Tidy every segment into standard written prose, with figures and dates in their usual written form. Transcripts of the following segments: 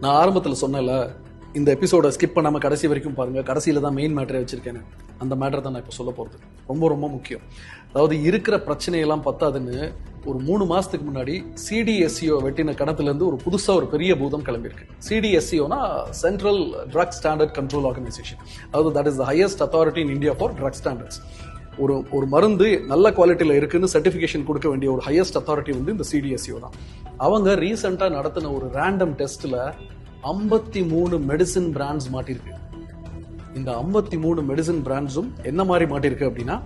நான் ஆரம்பத்தில் சொன்னல, இந்த எபிசோட ஸ்கிப் பண்ணாமல் கடைசி வரைக்கும் பாருங்க. கடைசியில் தான் மெயின் மேட்டரை வச்சிருக்கேன். அந்த மேட்டரை தான் நான் இப்போ சொல்ல போகிறது. ரொம்ப ரொம்ப முக்கியம். அதாவது இருக்கிற பிரச்சனையெல்லாம் பத்தாதுன்னு ஒரு 3 மாசத்துக்கு முன்னாடி சிடிஎஸ்சிஓ வெட்டின கணத்துலேருந்து ஒரு புதுசாக ஒரு பெரிய பூதம் கிளம்பியிருக்கு. சிடிஎஸ்சிஓனா central drug standard control organisation. அதாவது that is the highest authority in India for drug standards. ஒரு மருந்து நல்ல குவாலிட்டியில் இருக்குன்னு சர்டிஃபிகேஷன் கொடுக்க வேண்டிய ஒரு ஹையஸ்ட் அத்தாரிட்டி வந்து இந்த சிடிஎஸ்சிஓ தான். அவங்க ரீசெண்டாக நடத்தின ஒரு ரேண்டம் டெஸ்ட்டில் 53 மெடிசின் பிராண்ட்ஸ் மாட்டிருக்கு. இந்த 53 மெடிசின் பிராண்ட்ஸும் என்ன மாதிரி மாட்டிருக்கு அப்படின்னா,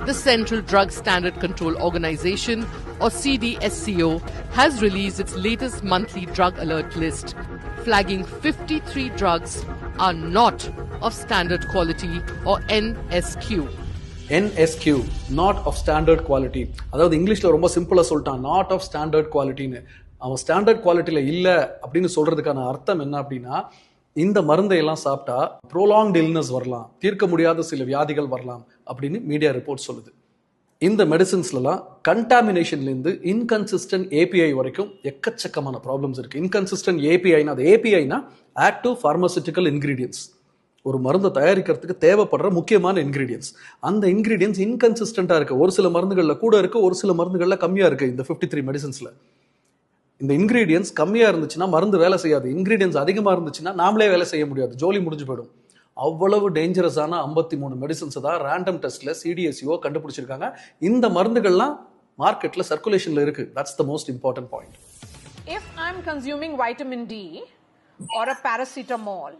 The Central Drug Standard Control Organization, or CDSCO, has released its latest monthly drug alert list, flagging 53 drugs are not of standard quality, or NSQ. NSQ, not of standard quality. அதாவது இங்கிலீஷ்ல ரொம்ப சிம்பிளா சொல்லிட்டான், not of standard qualityன்னு. அவன் standard குவாலிட்டியில் இல்லை அப்படின்னு சொல்றதுக்கான அர்த்தம் என்ன அப்படின்னா, இந்த மருந்தை எல்லாம் சாப்பிட்டா ப்ரோலாங்ட் இல்னஸ் வரலாம், தீர்க்க முடியாத சில வியாதிகள் வரலாம் அப்படின்னு மீடியா ரிப்போர்ட் சொல்லுது. இந்த மெடிசின்ஸ்லாம் கண்டாமினேஷன்லேருந்து இன்கன்சிஸ்டன்ட் ஏபிஐ வரைக்கும் எக்கச்சக்கமான ப்ராப்ளம்ஸ் இருக்கு. இன்கன்சிஸ்டன்ட் ஏபிஐனா, அது ஏபிஐனா ஆக்டிவ் பார்மசூட்டிக்கல் இன்கிரீடியன்ஸ். ஒரு மருந்தை தயாரிக்கிறதுக்கு தேவைப்படுற முக்கியமான இன்கிரீடியன்ஸ். அந்த இன்கிரீடியன்ஸ் இன்கன்சிஸ்டண்டா இருக்கு. ஒரு சில மருந்துகளில் கூட இருக்கு, ஒரு சில மருந்துகளில் கம்மியா இருக்கு. இந்த 53 மெடிசின்ஸ்ல இந்த இன்கிரீடியன்ஸ் கம்மியா இருந்துச்சுன்னா மருந்து வேலை செய்யாது. இன்கிரீடியன்ஸ் அதிகமா இருந்துச்சுன்னா நாமளே வேலை செய்ய முடியாது, ஜோலி முடிஞ்சு போயிடும். அவ்வளவு டேஞ்சரஸான 53 மெடிசின்ஸ் தான் ரேண்டம் டெஸ்ட்ல சிடிஎஸ்சிஓ கண்டுபிடிச்சிருக்காங்க. இந்த மருந்துகள்லாம் மார்க்கெட்ல சர்க்குலேஷன்ல இருக்கு. That's the most important point. If I'm consuming vitamin D or a paracetamol,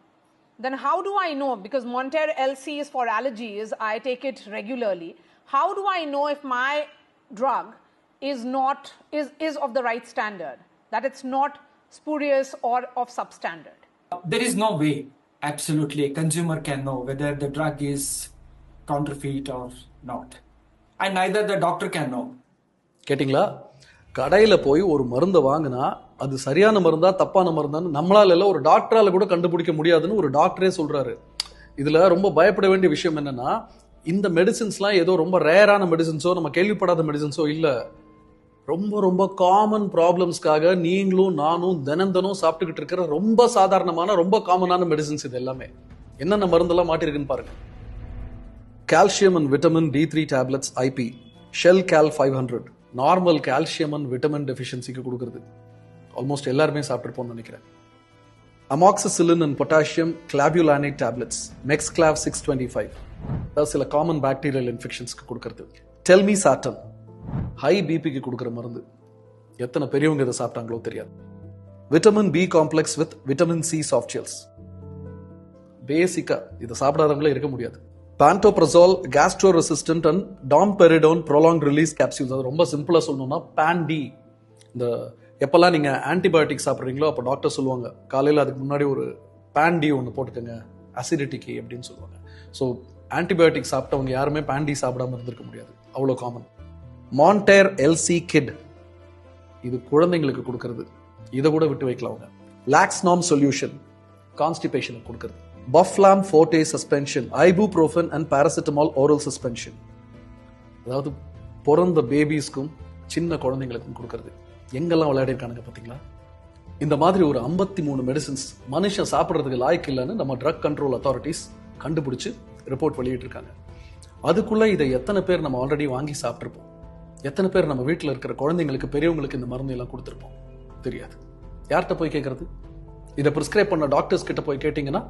then how do I know? Because Monter LC is for allergies, I take it regularly. How do I know if my drug is of the right standard, that it's not spurious or of substandard? There is no way absolutely a consumer can know whether the drug is counterfeit or not, and neither the doctor can know. கேட்டிங்களா? கடையில் போய் ஒரு மருந்தை வாங்கினா அது சரியான மருந்தா தப்பான மருந்தான்னு நம்மளால இல்லை, ஒரு டாக்டரால கூட கண்டுபிடிக்க முடியாதுன்னு ஒரு டாக்டரே சொல்றாரு. இதுல ரொம்ப பயப்பட வேண்டிய விஷயம் என்னன்னா, இந்த மெடிசின்ஸ்லாம் ஏதோ ரொம்ப ரேரான மெடிசின்ஸோ நம்ம கேள்விப்படாத மெடிசின்ஸோ இல்லை. ரொம்ப ரொம்ப காமன் ப்ராப்ளம்ஸ்க்காக நீங்களும் நானும் தினம் சாப்பிட்டுக்கிட்டு இருக்கிற ரொம்ப சாதாரணமான ரொம்ப காமனான மெடிசின்ஸ் இது எல்லாமே. என்னென்ன மருந்தெல்லாம் மாட்டிருக்குன்னு பாருங்க. Calcium and vitamin D3 tablets IP, Shelcal 500 normal calcium and vitamin டெஃபிஷியன்சிக்கு கொடுக்குறது. ஆல்மோஸ்ட் எல்லாருமே சாப்பிட்டுருப்போம்னு நினைக்கிறேன். Amoxicillin and potassium clavulanate tablets, மெக்ஸ்கிளாவ் 625 சில காமன் பாக்டீரியல் இன்ஃபெக்ஷன்ஸ்க்கு கொடுக்கறது. டெல்மி சாட்டன் ஹை பிபிக்கு கொடுக்குற மருந்து. எத்தனை பெரியவங்க இதை சாப்பிட்டாங்களோ தெரியாது. Vitamin B complex with vitamin C soft gels. பேசிக்கா இதை சாப்பிடாதவங்களே இருக்க முடியாது. Pantoprazole gastro resistant and domperidone prolong release capsules. அது ரொம்ப சிம்பிளா சொல்லணும்னா பான்டி. இந்த எப்பெல்லாம் நீங்க ஆன்டிபயோட்டிக் சாப்பிட்றீங்களோ அப்போ டாக்டர் சொல்லுவாங்க, காலையில் அதுக்கு முன்னாடி ஒரு பான்டி ஒன்று போட்டுக்கோங்க அசிடிட்டிக்கு அப்படின்னு சொல்லுவாங்க. ஸோ ஆன்டிபயோட்டிக் சாப்பிட்டவங்க யாருமே பான்டி சாப்பிடாம இருந்திருக்க முடியாது, அவ்வளோ காமன். மான்டேர் எல்சி கிட், இது குழந்தைங்களுக்கு கொடுக்கறது. இதை கூட விட்டு வைக்கலாம் அவங்க. லாக்ஸ்நாம் சொல்யூஷன் கான்ஸ்டிபேஷனுக்கு கொடுக்கறது. பஃப்லாம் forte suspension, ibuprofen and paracetamol oral suspension. அதாவது பிறந்த பேபிஸ்க்கும் சின்ன குழந்தைங்களுக்கும் கொடுக்கறது. எங்கெல்லாம் விளையாடி இருக்கானுங்க பார்த்தீங்களா? இந்த மாதிரி ஒரு 53 மெடிசின்ஸ் மனுஷன் சாப்பிட்றதுக்கு லாய்க்கு இல்லைன்னு நம்ம ட்ரக் கண்ட்ரோல் அத்தாரிட்டிஸ் கண்டுபிடிச்சு ரிப்போர்ட் வெளியிட்டு இருக்காங்க. அதுக்குள்ள இதை எத்தனை பேர் நம்ம ஆல்ரெடி வாங்கி சாப்பிட்ருப்போம்? எத்தனை பேர் நம்ம வீட்டில் இருக்கிற குழந்தைங்களுக்கு பெரியவங்களுக்கு இந்த மருந்து எல்லாம் கொடுத்துருப்போம்? தெரியாது. யார்கிட்ட போய் கேட்கறது? இதை ப்ரிஸ்கிரைப் பண்ண டாக்டர்ஸ் கிட்ட போய் கேட்டீங்கன்னா,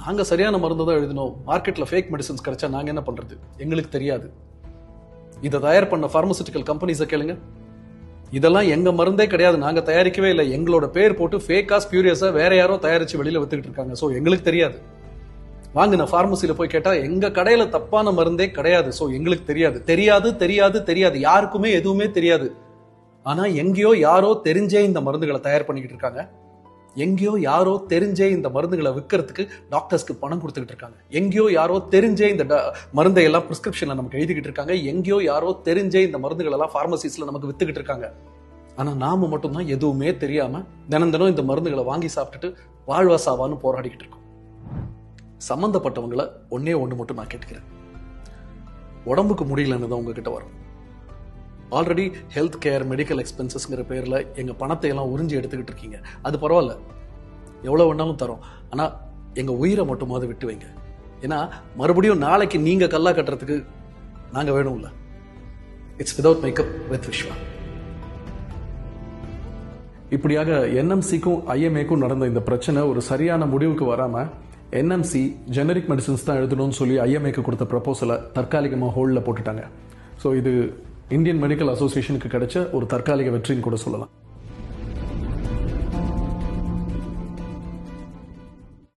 நாங்க சரியான மருந்து தான் எழுதினோம், மார்க்கெட்ல ஃபேக் மெடிசன்ஸ் கிடைச்சா நாங்க என்ன பண்றது, எங்களுக்கு தெரியாது. இதை தயார் பண்ண பார்மசூட்டிக்கல் கம்பெனிஸை கேளுங்க, இதெல்லாம் எங்க மருந்தே கிடையாது, நாங்க தயாரிக்கவே இல்லை, எங்களோட பேர் போட்டு ஃபேக்கா ஸ்பியூரியஸா வேற யாரோ தயாரிச்சு வெளியில வித்துக்கிட்டு இருக்காங்க, ஸோ எங்களுக்கு தெரியாது. வாங்கின பார்மசியில போய் கேட்டா எங்க கடையில தப்பான மருந்தே கிடையாது, ஸோ எங்களுக்கு தெரியாது. தெரியாது தெரியாது தெரியாது, யாருக்குமே எதுவுமே தெரியாது. ஆனா எங்கேயோ யாரோ தெரிஞ்சே இந்த மருந்துகளை தயார் பண்ணிக்கிட்டு இருக்காங்க. எங்கேயோ யாரோ தெரிஞ்சே இந்த மருந்துகளை விற்கிறதுக்கு டாக்டர்ஸ்க்கு பணம் கொடுத்துக்கிட்டு இருக்காங்க. எங்கேயோ யாரோ தெரிஞ்சே இந்த மருந்தை எல்லாம் பிரிஸ்கிரிப்ஷன்ல நமக்கு எழுதிக்கிட்டு இருக்காங்க. எங்கேயோ யாரோ தெரிஞ்சே இந்த மருந்துகள் எல்லாம் பார்மசிஸ்ல நமக்கு வித்துக்கிட்டு இருக்காங்க. ஆனா நாம மட்டும்தான் எதுவுமே தெரியாம தினம் இந்த மருந்துகளை வாங்கி சாப்பிட்டுட்டு வாழ்வா சாவான்னு போராடிக்கிட்டு இருக்கோம். சம்பந்தப்பட்டவங்களை ஒன்னே ஒன்று மட்டும் நான் கேட்டுக்கிறேன். உடம்புக்கு முடியலன்னு தான் உங்ககிட்ட வரும். ஆல்ரெடி ஹெல்த் கேர் மெடிக்கல் எக்ஸ்பென்சஸ்ங்கிற பேரில் எங்கள் பணத்தை எல்லாம் உறிஞ்சி எடுத்துக்கிட்டு இருக்கீங்க. அது பரவாயில்ல, எவ்வளோ வேணாலும் தரோம். ஆனால் எங்கள் உயிரை மட்டுமாவது விட்டு வைங்க. ஏன்னா மறுபடியும் நாளைக்கு நீங்கள் கல்லா கட்டுறதுக்கு நாங்கள் வேணும்ல. It's without makeup with Viswa. இப்படியாக என்எம்சிக்கும் ஐஎம்ஏக்கும் நடந்த இந்த பிரச்சனை ஒரு சரியான முடிவுக்கு வராமல் என்எம்சி ஜெனரிக் மெடிசன்ஸ் தான் எழுதணும்னு சொல்லி ஐஎம்ஏக்கு கொடுத்த ப்ரப்போசலை தற்காலிகமாக ஹோல்டில் போட்டுட்டாங்க. ஸோ இது இந்தியன் மெடிக்கல் அசோசியேஷனுக்கு கிடைச்ச ஒரு தற்காலிக வெற்றின்னு கூட சொல்லலாம்.